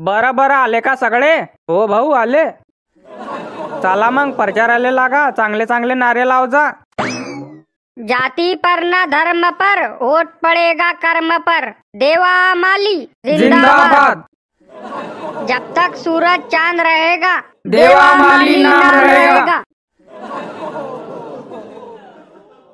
बरं बरं आले का सगळे? हो भाऊ आले. चला मग प्रचाराला लागा, चांगले चांगले नारे लाव जा. जाति पर न धर्म पर, वोट पड़ेगा कर्म पर. देवा माली जिंदाबाद. जब तक सूरज चांद रहेगा, देवा माली नाम रहेगा.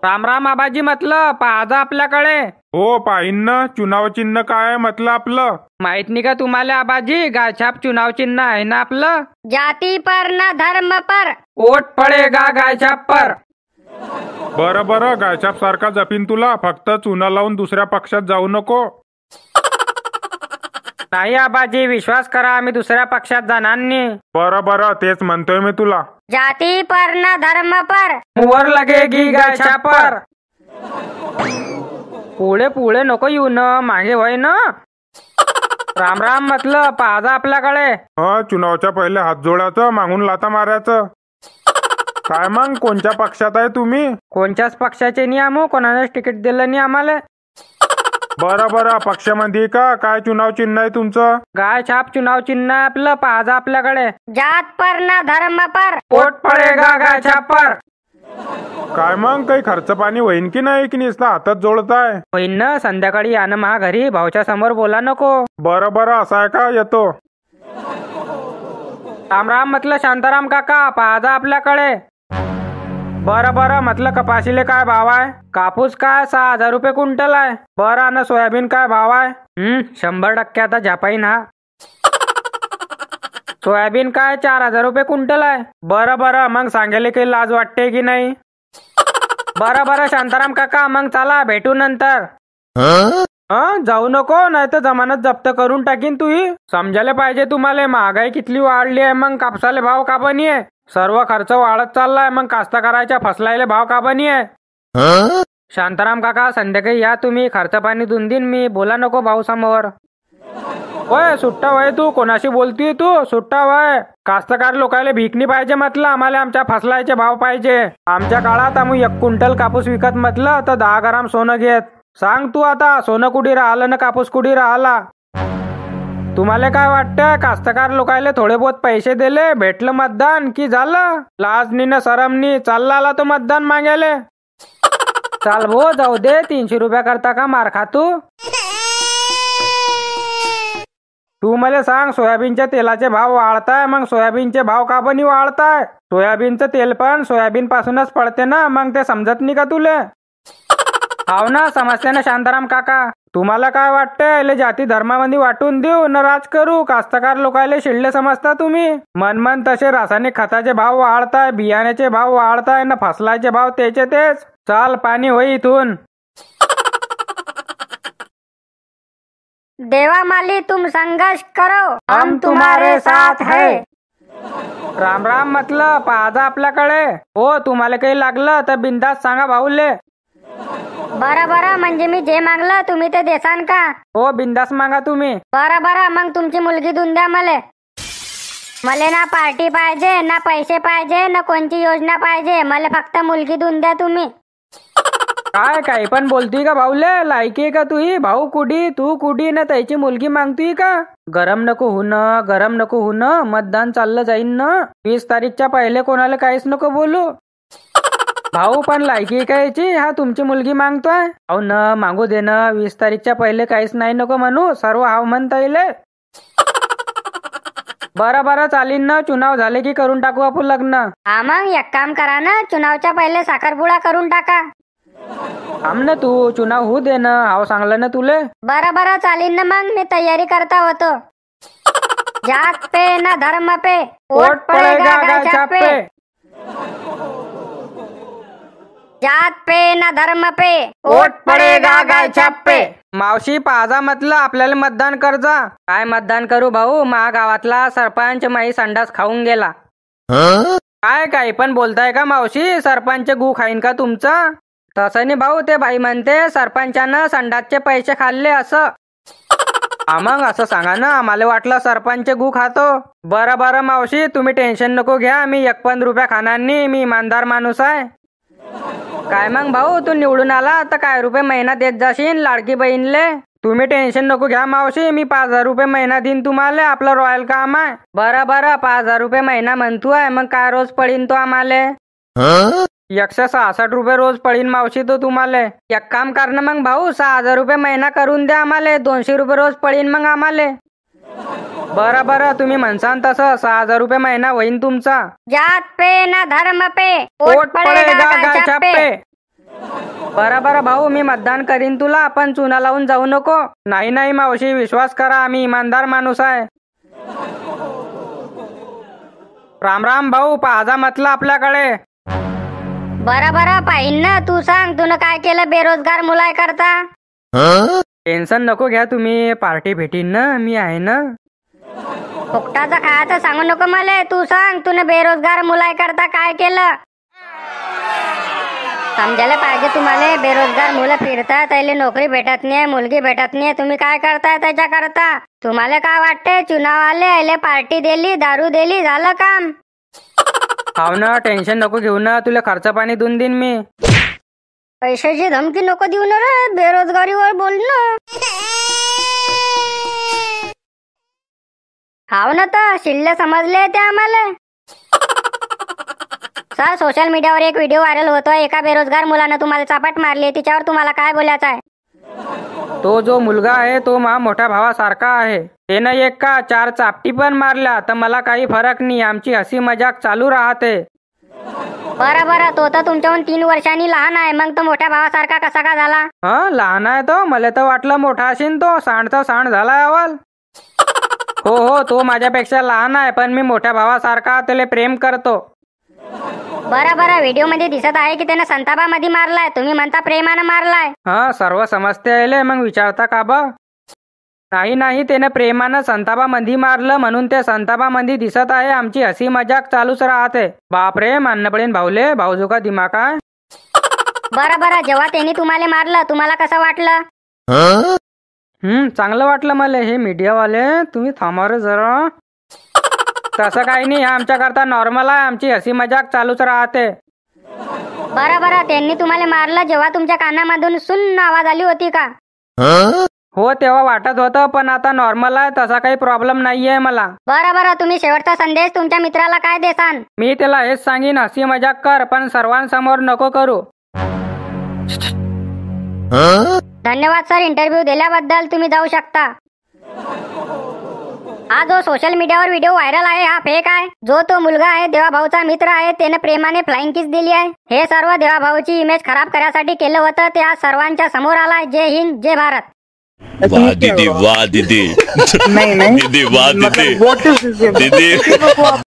राम राम आबाजी म्हटलं, पाहा आपल्याकडे. हो पाहिन ना. चुनाव चिन्ह काय आहे म्हटलं आपलं? माहित नाही का तुम्हाला आबाजी? गायछाप चुनाव चिन्ह आहे ना आपलं. जाति पर न धर्म पर, वोट पडेगा गायछाप पर. बरं बरं, गायछाप सारखा जपीन तुला. फक्त चुना लावून दुसऱ्या पक्षात जाऊ नको. नाही आबाजी, विश्वास करा, आम्ही दुसऱ्या पक्षात जाणार नाही. बरं बरं, तेच म्हणतोय मी तुला. जाति पर न धर्म पर, वर लगेगी गायछाप पर. पुढे पुढे नको येऊ न, मागे वय ना. राम राम म्हटलं, पाहा आपल्याकडे. चुनावच्या पहिले हात जोडायचं, मागून लाता मारायचं. काय मग, कोणत्या पक्षात आहे तुम्ही? कोणत्याच पक्षाचे नाही आम्ही, कोणालाच तिकीट दिलं नाही आम्हाला. बरं बरं, पक्षामध्ये का काय चुनाव चिन्ह आहे तुमचं? गायछाप चुनाव चिन्ह आहे आपलं, पाहा आपल्याकडे. जात पर न धर्म पर, वोट पडेगा गायछाप पर. काय मग, काही खर्च पाणी होईन की नाही, की नुसतं हातात जोडताय? होईन ना, संध्याकाळी या ना महा घरी, भाऊच्या समोर बोला नको. बरं बरं, असं आहे का? येतो. राम राम म्हटलं, शांताराम काका, पाहा आपल्याकडे. बरं बरं म्हटलं, कपाशीले काय भाव आहे? कापूस काय 6,000 रुपये क्विंटल आहे. बरं, आणि सोयाबीन काय भाव आहे? 100% आता झापाईन हा. सोयाबीन काय 4,000 रुपये क्विंटल आहे. बरं बरं, मग सांगायला काही लाज वाटते की नाही? बरं बरं शांताराम काका, मग चला भेटू नंतर. जाऊ नको, नाही तर जमानत जप्त करून टाकीन तुही. समजायला पाहिजे तुम्हाला, महागाई किती वाढली आहे. मग कापसाले भाव का बनी आहे? सर्व खर्च वाढत चाललाय, मग कास्तकाराच्या फसलायले भाव का बनी आहे? शांताराम काका, संध्याकाळी या तुम्ही, खर्च पाणी देऊन देईन मी, बोला नको भाऊ समोर. होय, सुट्टा वय तू, कोणाशी बोलतीय तू? सुट्टा वय. कास्तकार लोकायले भीक नाही पाहिजे म्हटलं, आम्हाला आमच्या फसलायचे भाव पाहिजे. आमच्या काळात आम्ही 1 क्विंटल कापूस विकत म्हटलं तर 10 ग्राम सोनं घेत. सांग तू आता, सोनं कुठे राहिलं ना कापूस कुठे राहिला? तुम्हाला काय वाटतं, कास्तकार लोकायले थोडे बहुत पैसे दिले, भेटलं मतदान की झालं? लाजनी न शरमनी चालला आला तो मतदान मागायले. चाल भो, जाऊ दे, 300 रुपया करता का मार खा तू मला सांग, सोयाबीनच्या तेलाचे भाव वाढताय, मग सोयाबीनचे भाव का बनी वाढताय? सोयाबीनचं तेल पण सोयाबीन पासूनच पडते ना, मग ते समजत नाही का तुले? हाव ना, समजते ना शांताराम काका. तुम्हाला काय वाटतंय, जाती धर्मामध्ये वाटून देऊ न राज करू? कास्तकार लोकायले शिळले समजता तुम्ही. मन तसे रासायनिक खताचे भाव वाढताय, बियाण्याचे भाव वाढताय न फसलाचे भाव तेच. चाल पाणी होई इथून. देवा माली तुम संघर्ष करो, हम तुम्हारे साथ है. राम राम म्हटलं, पाहा आपल्याकडे. हो, तुम्हाला काही लागलं तर बिंदास सांगा भाऊले. बरं बरं, म्हणजे मी जे मागलं तुम्ही ते देसान का? हो, बिंदास मागा तुम्ही. बरं बरं, मग तुमची मुलगी देऊन द्या मले. मले ना पार्टी पाहिजे, ना पैसे पाहिजे, ना कोणती योजना पाहिजे, मला फक्त मुलगी देऊन द्या तुम्ही. काय काही पण बोलती का भाऊले? लायकी आहे का तुही? भाऊ कुडी, तू कुडी ना त्याची मुलगी मागतोय का? गरम नको होऊन, मतदान चाललं जाईन ना. 20 तारीखच्या पहिले कोणाला काहीच नको बोलू. भाऊ पण लायकी का याची? हा तुमची मुलगी मागतोय? अहो न मागू दे ना, 20 तारीखच्या पहिले काहीच नाही नको म्हणू, सर्व हाव म्हणता येईल. बरं बरं चालीन ना, चुनाव झाले की करून टाकू आपण लग्न. हा, मग एक काम करा ना, चुनावच्या पहिले साखरपुडा करून टाका. थांब ना तू, चुनाव होऊ दे ना, हाव सांगलं ना तुले. बरं बरं चालीन ना, मग मी तयारी करता होतो. जात पे ना धर्म पे, वोट पडेगा गायछाप पे. जात पे ना धर्म पे, वोट पडेगा गायछाप पे. मावशी पाजा म्हटलं, आपल्याला मतदान कर जा. काय मतदान करू भाऊ, मा गावातला सरपंच माई संडास खाऊन गेला. काय काही पण बोलताय का मावशी? सरपंच गु खाईन का तुमचा? तसं नाही भाऊ, ते बाई म्हणते सरपंचानं संडासचे पैसे खाल्ले असं. मग असं सांगा ना, आम्हाला वाटलं सरपंच गु खातो. बरं बरं मावशी, तुम्ही टेन्शन नको घ्या, मी 1 पण रुपया खाणार नाही, मी इमानदार माणूस आहे. काय मग भाऊ, तू निवडून आला तर काय रुपये महिना देत जाशील लाडकी बहीणले? तुम्ही टेन्शन नको घ्या मावशी, मी 5,000 रुपये महिना देईन तुम्हाला. आपलं रॉयल काम आहे. बरं 5,000 रुपये महिना म्हणतोय, मग काय रोज पडीन तो आम्हाला? 166 रुपये रोज पडीन मावशी तो तुम्हाला. एक काम करणं मग भाऊ, 6,000 रुपये महिना करून द्या आम्हाला. 200 रुपये रोज पडीन मग आम्हाला. बरं तुम्ही म्हणसान तसं 6,000 रुपये महिना होईन तुमचा. जात पे ना धर्म पे पोट पडेगा गायच्या पे. बरं भाऊ, मी मतदान करीन तुला, पण चुना लावून जाऊ नको. नाही मावशी, विश्वास करा, आम्ही इमानदार माणूस आहे. राम भाऊ, पाहा म्हटलं आपल्याकडे. बरं पाहिन ना. तू सांग, तुनं काय केलं बेरोजगार मुलाय करता? टेन्शन नको घ्या तुम्ही, पार्टी भेटीन ना, मी आहे ना. फुकटाचं खायचं सांगू नको मला. तू सांग, तुनं बेरोजगार मुलाय करता काय केलं? समजायला पाहिजे तुम्हाला. बेरोजगार मुलं फिरतात, त्याला नोकरी भेटत नाही, मुलगी भेटत नाही. तुम्ही काय करताय त्याच्या करता? तुम्हाला काय वाटतंय, चुनाव आले, याले पार्टी दिली, दारू दिली, झालं काम? हाव ना, टेन्शन नको घेऊ ना, तुला खर्च पाणी देऊन देईन मी. पैशाची धमकी नको देऊ ना रे, बेरोजगारीवर बोल ना. हाव ना, तर शिल्ले समजले ते आम्हाला. सर, सोशल मीडियावर एक व्हिडिओ व्हायरल होतोय. एका बेरोजगार मुलानं तुम्हाला चापाट मारली, तिच्यावर तुम्हाला काय बोलायचं आहे? तो जो मुलगा आहे तो मोठ्या भावासारखा आहे. त्यानं एक का 4 चापटी पण मारल्या, तर मला काही फरक नाही. आमची हसी मजाक चालू राहते. बरं तो तर तुमच्याहून 3 वर्षांनी लहान आहे, मग तो मोठ्या भावासारखा कसा का झाला? लहान आहे तो? मला तर वाटलं मोठा असेल तो. सांडचा सांड झालाय अवल. हो, तो माझ्यापेक्षा लहान आहे, पण मी मोठ्या भावासारखा त्याला प्रेम करतो. बरं व्हिडिओ मध्ये दिसत आहे की त्यानं संतापामध्ये मारलाय. तुम्ही म्हणता प्रेमानं मारलाय. सर्व समजते आले, मग विचारता का बा? नाही, त्याने प्रेमानं संतापामध्ये मारलं, म्हणून ते संतापामध्ये दिसत आहे. आमची हसी मजाक चालूच राहते. बापरे, मानणं पडेन भाऊले, भाऊजो का दिमाग आहे. बरं जेव्हा त्यांनी तुम्हाला मारलं, तुम्हाला कसं वाटलं? चांगलं वाटलं मला. हे मीडियावाले, तुम्ही थांबा रे जरा. तसं काही नाही, आमच्या करता नॉर्मल आहे. आमची हसी मजाक चालूच राहते. बरं त्यांनी तुम्हाला मारलं जेव्हा तुमच्या कानामधून सुन्न आवाज आली होती का? हो, तेव्हा वाटत होतं, पण आता नॉर्मल आहे. तसा काही प्रॉब्लेम नाहीये मला. बरं तुम्ही शेवटचा संदेश तुमच्या मित्राला काय देसान? मी त्याला हेच सांगीन, हसी मजाक कर, पण सर्वांसमोर नको करू. धन्यवाद सर, इंटरव्ह्यू दिल्याबद्दल. तुम्ही जाऊ शकता. हा जो सोशल मीडियावर व्हिडिओ व्हायरल आहे, हा फेक आहे. जो तो मुलगा आहे देवाभाऊचा मित्र आहे, त्याने प्रेमाने फ्लाइंग किस दिली आहे. हे सर्व देवाभाऊची इमेज खराब करण्यासाठी केलं होतं. ते आज सर्वांच्या समोर आलाय. जय हिंद, जय भारत. वाह दीदी, वाह दीदी. नहीं दीदी, वाह दीदी. व्हाट इज दिस? दीदी